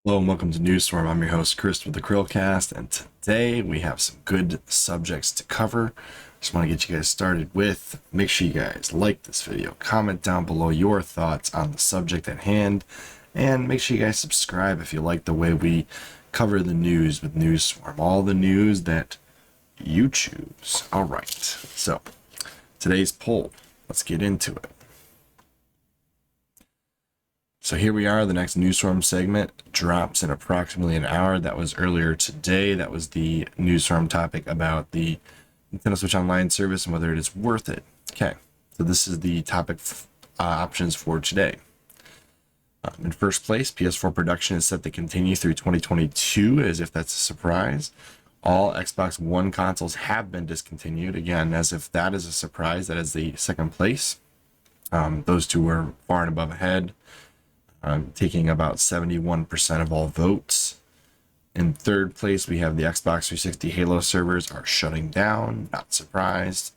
Hello and welcome to Newstorm. I'm your host Chris with the CHRILLCAST, and today we have some good subjects to cover. Just want to get you guys started with, make sure you guys like this video, comment down below your thoughts on the subject at hand, and make sure you guys subscribe if you like the way we cover the news with Newstorm. All the news that you choose. Alright, so today's poll, let's get into it. So here we are, the next Newstorm segment drops in approximately an hour. That was earlier today. That was the Newstorm topic about the Nintendo Switch Online service and whether it is worth it. Okay, so this is the topic options for today. In first place, PS4 production is set to continue through 2022, as if that's a surprise. All Xbox One consoles have been discontinued. Again, as if that is a surprise, that is the second place. Those two were far and above ahead. Taking about 71% of all votes. In third place, we have the Xbox 360 Halo servers are shutting down. Not surprised.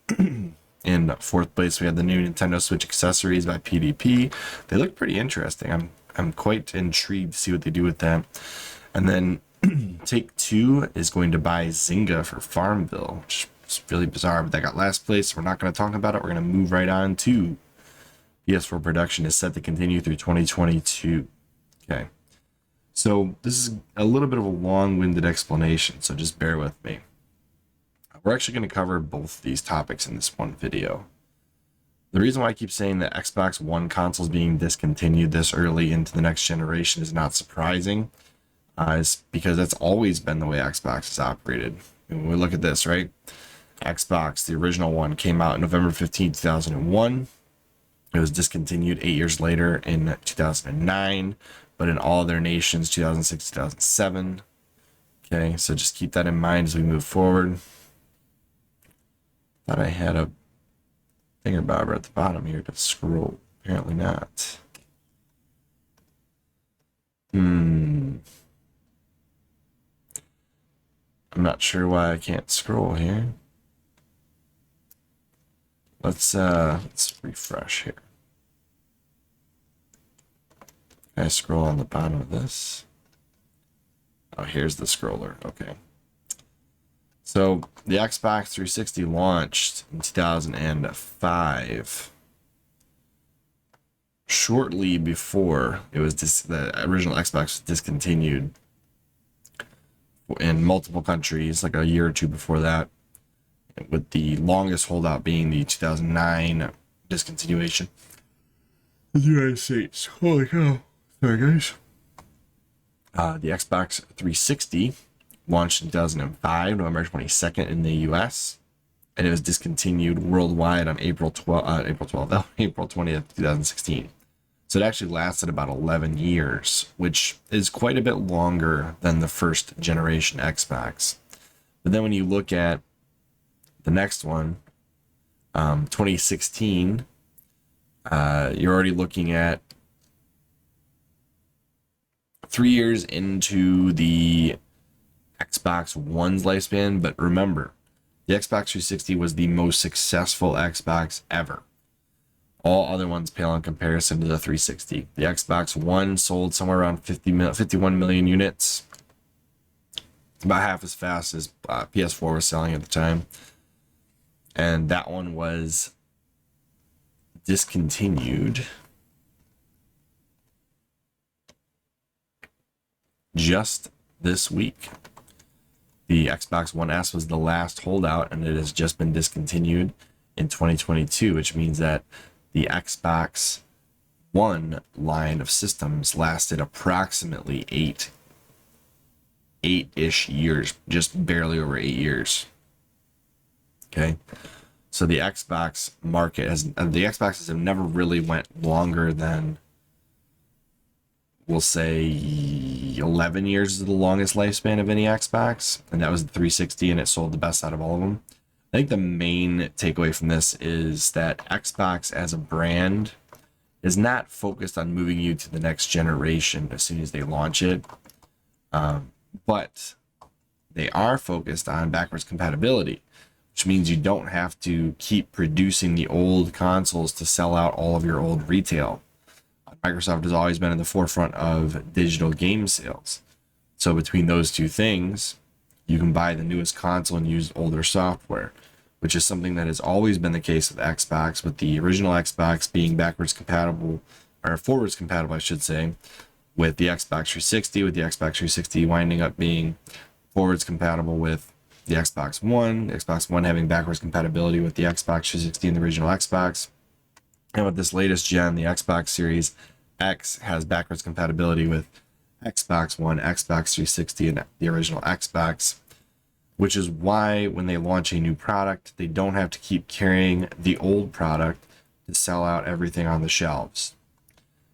In fourth place, we have the new Nintendo Switch accessories by PDP. They look pretty interesting. I'm quite intrigued to see what they do with that. And then Take-Two is going to buy Zynga for Farmville, which is really bizarre, but that got last place. We're not going to talk about it. We're going to move right on to PS4 production is set to continue through 2022. Okay. So this is a little bit of a long-winded explanation, so just bear with me. We're actually going to cover both of these topics in this one video. The reason why I keep saying that Xbox One consoles being discontinued this early into the next generation is not surprising, is because that's always been the way Xbox has operated. When we look at this, right? Xbox, the original one, came out November 15, 2001. It was discontinued 8 years later in 2009, but in all other nations, 2006, 2007. Okay, so just keep that in mind as we move forward. Thought I had a thingamabobber at the bottom here to scroll. Apparently not. I'm not sure why I can't scroll here. Let's refresh here. Can I scroll on the bottom of this? Oh, here's the scroller. Okay. So the Xbox 360 launched in 2005. Shortly before it was the original Xbox was discontinued in multiple countries, like a year or two before that, with the longest holdout being the 2009 discontinuation in the United States. Holy cow. Sorry, guys. The Xbox 360 launched in 2005, November 22nd in the US, and it was discontinued worldwide on April 20th, 2016. So it actually lasted about 11 years, which is quite a bit longer than the first generation Xbox. But then when you look at the next one, 2016, you're already looking at 3 years into the Xbox One's lifespan. But remember, the Xbox 360 was the most successful Xbox ever. All other ones pale in comparison to the 360. The Xbox One sold somewhere around 51 million units. About half as fast as PS4 was selling at the time. And that one was discontinued just this week. The Xbox One S was the last holdout, and it has just been discontinued in 2022, which means that the Xbox One line of systems lasted approximately eight-ish years, just barely over 8 years. Okay, so the Xbox market the Xboxes have never really went longer than, we'll say, 11 years is the longest lifespan of any Xbox, and that was the 360, and it sold the best out of all of them. I think the main takeaway from this is that Xbox as a brand is not focused on moving you to the next generation as soon as they launch it, but they are focused on backwards compatibility, which means you don't have to keep producing the old consoles to sell out all of your old retail. Microsoft has always been in the forefront of digital game sales. So between those two things, you can buy the newest console and use older software, which is something that has always been the case with Xbox, with the original Xbox being backwards compatible, or forwards compatible, I should say, with the Xbox 360, with the Xbox 360 winding up being forwards compatible with the Xbox One having backwards compatibility with the Xbox 360 and the original Xbox. And with this latest gen, the Xbox Series X has backwards compatibility with Xbox One, Xbox 360, and the original Xbox, which is why when they launch a new product, they don't have to keep carrying the old product to sell out everything on the shelves.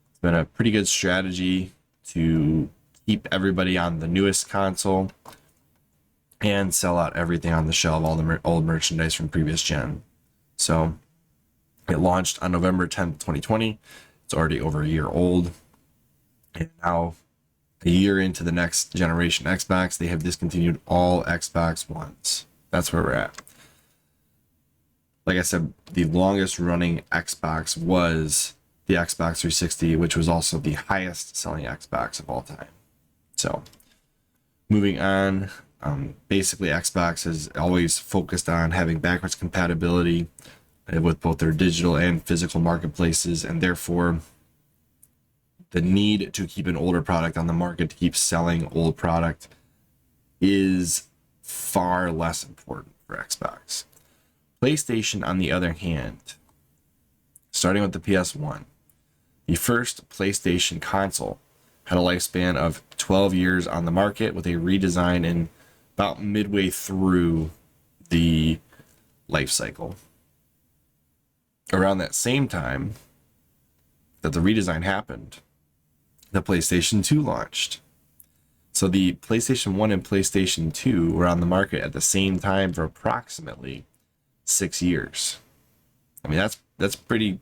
It's been a pretty good strategy to keep everybody on the newest console and sell out everything on the shelf, all the old merchandise from previous gen. So it launched on November 10th, 2020. It's already over a year old. And now, a year into the next generation Xbox, they have discontinued all Xbox Ones. That's where we're at. Like I said, the longest running Xbox was the Xbox 360, which was also the highest selling Xbox of all time. So, moving on, basically Xbox has always focused on having backwards compatibility with both their digital and physical marketplaces, and therefore the need to keep an older product on the market to keep selling old product is far less important for Xbox. PlayStation, on the other hand, starting with the PS1, the first PlayStation console had a lifespan of 12 years on the market with a redesign in about midway through the life cycle. Around that same time that the redesign happened, the PlayStation 2 launched. So the PlayStation 1 and PlayStation 2 were on the market at the same time for approximately 6 years. I mean, that's a pretty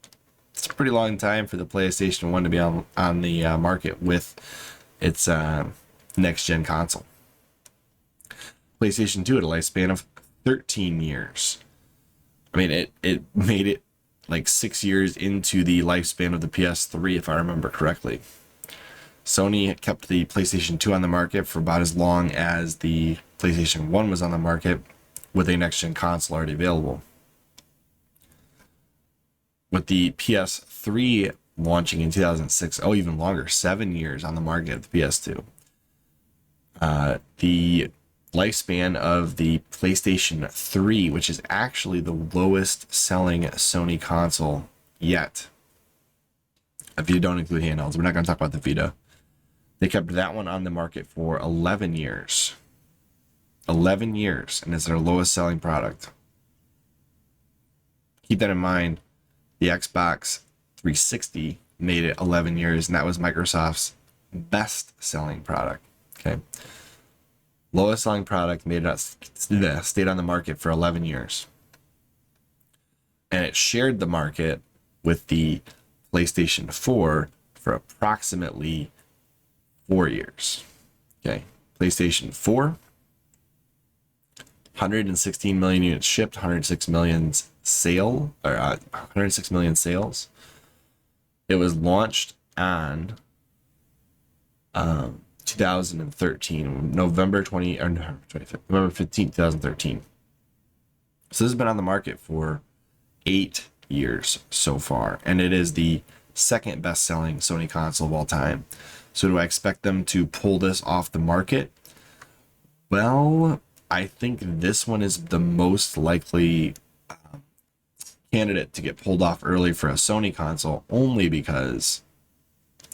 long time for the PlayStation 1 to be on the market with its next gen console. PlayStation 2 had a lifespan of 13 years. I mean, it made it like 6 years into the lifespan of the PS3, if I remember correctly. Sony kept the PlayStation 2 on the market for about as long as the PlayStation 1 was on the market, with a next-gen console already available. With the PS3 launching in 2006, even longer, 7 years on the market of the PS2. The lifespan of the PlayStation 3, which is actually the lowest selling Sony console yet, if you don't include handhelds. We're not going to talk about the Vita. They kept that one on the market for 11 years. 11 years, and it's their lowest selling product. Keep that in mind. The Xbox 360 made it 11 years, and that was Microsoft's best selling product. Okay. Lowest selling product stayed on the market for 11 years. And it shared the market with the PlayStation 4 for approximately 4 years. Okay. PlayStation 4, 116 million units shipped, 106 million sales. It was launched on 2013, November 15th, 2013. So this has been on the market for 8 years so far, and it is the second best-selling Sony console of all time. So do I expect them to pull this off the market? Well, I think this one is the most likely candidate to get pulled off early for a Sony console, only because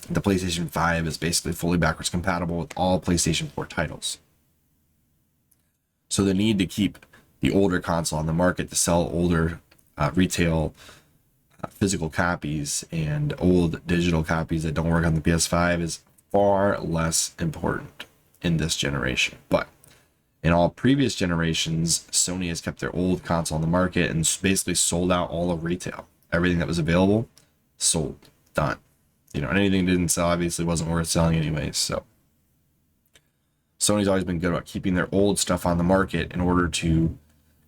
the PlayStation 5 is basically fully backwards compatible with all PlayStation 4 titles. So the need to keep the older console on the market to sell older retail physical copies and old digital copies that don't work on the PS5 is far less important in this generation. But in all previous generations, Sony has kept their old console on the market and basically sold out all of retail. Everything that was available, sold, done. And anything that didn't sell obviously wasn't worth selling anyways. So Sony's always been good about keeping their old stuff on the market in order to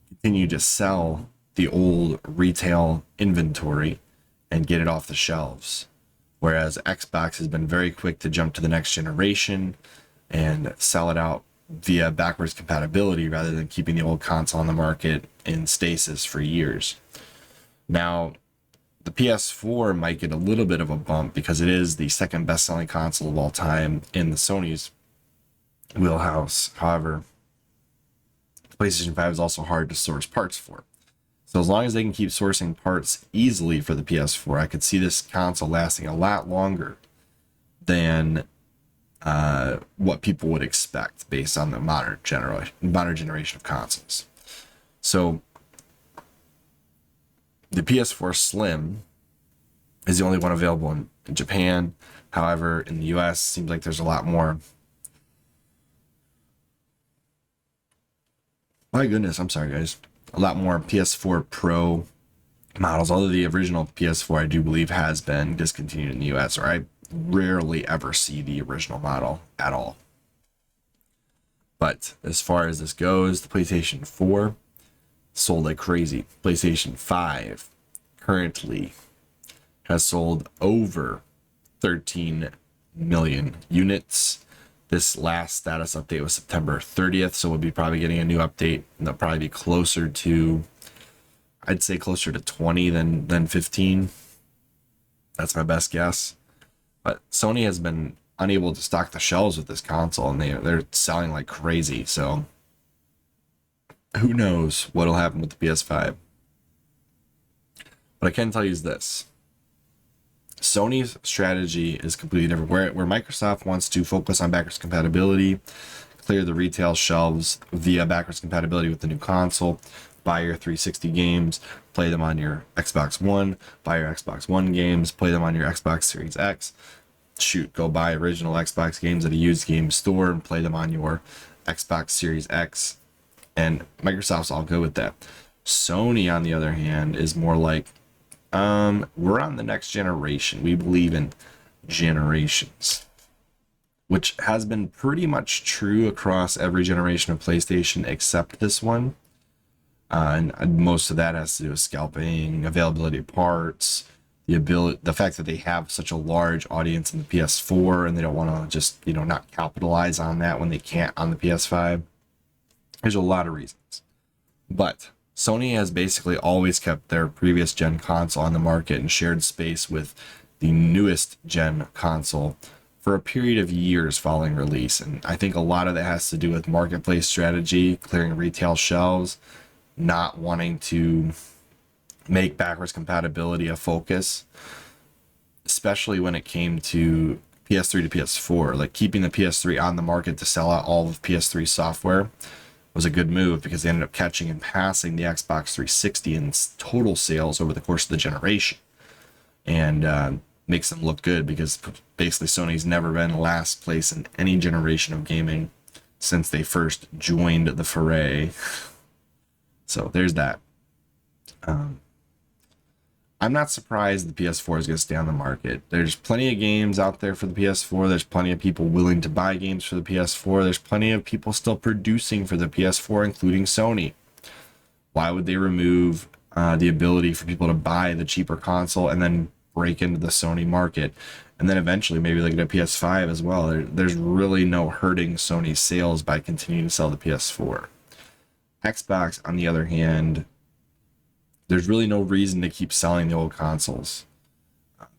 continue to sell the old retail inventory and get it off the shelves. whereas Xbox has been very quick to jump to the next generation and sell it out via backwards compatibility rather than keeping the old console on the market in stasis for years. Now, the PS4 might get a little bit of a bump because it is the second best-selling console of all time in the Sony's wheelhouse. However, the PlayStation 5 is also hard to source parts for. So as long as they can keep sourcing parts easily for the PS4, I could see this console lasting a lot longer than what people would expect based on the modern generation of consoles. So the PS4 Slim is the only one available in Japan. However, in the US, seems like there's a lot more. My goodness, I'm sorry, guys. A lot more PS4 Pro models. Although the original PS4, I do believe, has been discontinued in the US, or I rarely ever see the original model at all. But as far as this goes, the PlayStation 4 sold like crazy. PlayStation 5 currently has sold over 13 million units. This last status update was September 30th, so we'll be probably getting a new update, and they'll probably be closer to, I'd say closer to 20 than 15. That's my best guess. But Sony has been unable to stock the shelves with this console, and they're selling like crazy. So who knows what'll happen with the PS5. What I can tell you is this. Sony's strategy is completely different. Where Microsoft wants to focus on backwards compatibility, clear the retail shelves via backwards compatibility with the new console, buy your 360 games, play them on your Xbox One, buy your Xbox One games, play them on your Xbox Series X. Shoot, go buy original Xbox games at a used game store and play them on your Xbox Series X. And Microsoft's all good with that. Sony, on the other hand, is more like, we're on the next generation. We believe in generations, which has been pretty much true across every generation of PlayStation except this one. And most of that has to do with scalping, availability of parts, the fact that they have such a large audience in the PS4 and they don't want to just, not capitalize on that when they can't on the PS5. There's a lot of reasons. But Sony has basically always kept their previous gen console on the market and shared space with the newest gen console for a period of years following release. And I think a lot of that has to do with marketplace strategy, clearing retail shelves, not wanting to make backwards compatibility a focus, especially when it came to PS3 to PS4. Like keeping the PS3 on the market to sell out all of PS3 software was a good move because they ended up catching and passing the Xbox 360 in total sales over the course of the generation, and makes them look good because basically Sony's never been last place in any generation of gaming since they first joined the foray. So there's that. I'm not surprised the PS4 is going to stay on the market. There's plenty of games out there for the PS4. There's plenty of people willing to buy games for the PS4. There's plenty of people still producing for the PS4, including Sony. Why would they remove the ability for people to buy the cheaper console and then break into the Sony market? And then eventually maybe look at a PS5 as well. There's really no hurting Sony's sales by continuing to sell the PS4. Xbox, on the other hand, there's really no reason to keep selling the old consoles.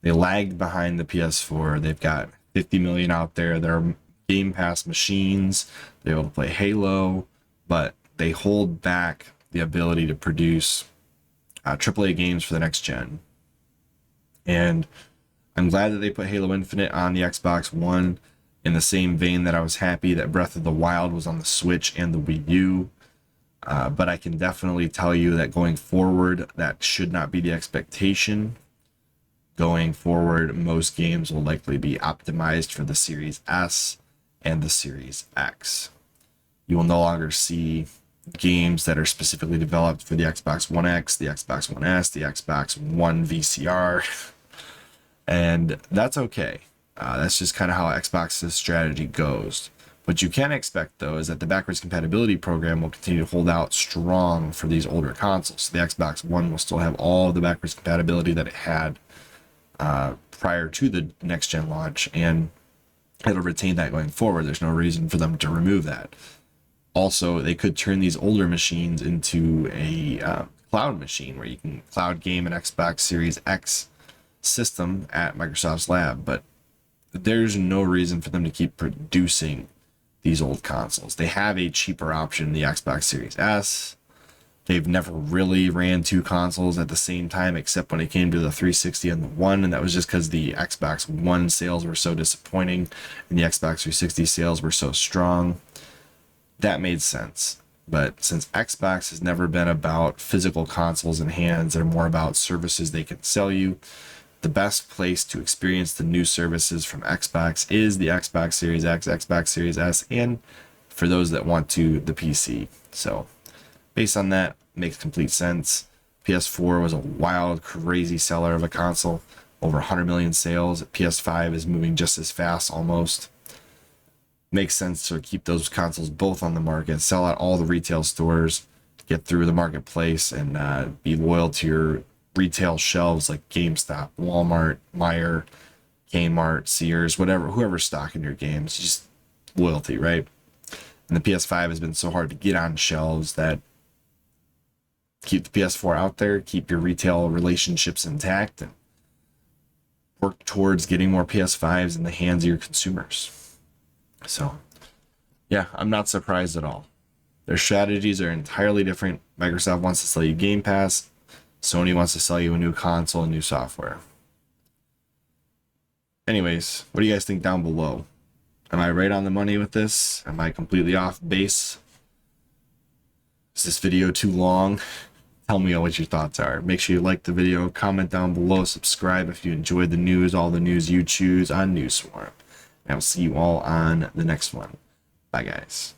They lagged behind the PS4. They've got 50 million out there. They're Game Pass machines. They're able to play Halo, but they hold back the ability to produce AAA games for the next gen. And I'm glad that they put Halo Infinite on the Xbox One in the same vein that I was happy that Breath of the Wild was on the Switch and the Wii U. But I can definitely tell you that going forward, that should not be the expectation. Going forward, most games will likely be optimized for the Series S and the Series X. You will no longer see games that are specifically developed for the Xbox One X, the Xbox One S, the Xbox One VCR. And that's okay. That's just kind of how Xbox's strategy goes. What you can expect, though, is that the backwards compatibility program will continue to hold out strong for these older consoles. So the Xbox One will still have all the backwards compatibility that it had prior to the next gen launch, and it'll retain that going forward. There's no reason for them to remove that. Also, they could turn these older machines into a cloud machine where you can cloud game an Xbox Series X system at Microsoft's lab, but there's no reason for them to keep producing these old consoles. They have a cheaper option, the Xbox Series S. They've never really ran two consoles at the same time, except when it came to the 360 and the One, and that was just because the Xbox One sales were so disappointing and the Xbox 360 sales were so strong. That made sense. But since Xbox has never been about physical consoles in hands, they're more about services they can sell you. The best place to experience the new services from Xbox is the Xbox Series X, Xbox Series S, and for those that want to, the PC. So based on that, makes complete sense. PS4 was a wild, crazy seller of a console, over 100 million sales. PS5 is moving just as fast almost. Makes sense to keep those consoles both on the market, sell out all the retail stores, get through the marketplace, and be loyal to your retail shelves like GameStop, Walmart, Meijer, Kmart, Sears, whatever, whoever's stocking your games. Just loyalty, right? And the PS5 has been so hard to get on shelves that keep the PS4 out there, keep your retail relationships intact, and work towards getting more PS5s in the hands of your consumers. So, yeah, I'm not surprised at all. Their strategies are entirely different. Microsoft wants to sell you Game Pass. Sony wants to sell you a new console and new software. Anyways, what do you guys think down below? Am I right on the money with this? Am I completely off base? Is this video too long? Tell me what your thoughts are. Make sure you like the video, comment down below, subscribe if you enjoyed the news, all the news you choose on Newswarm. And I'll see you all on the next one. Bye, guys.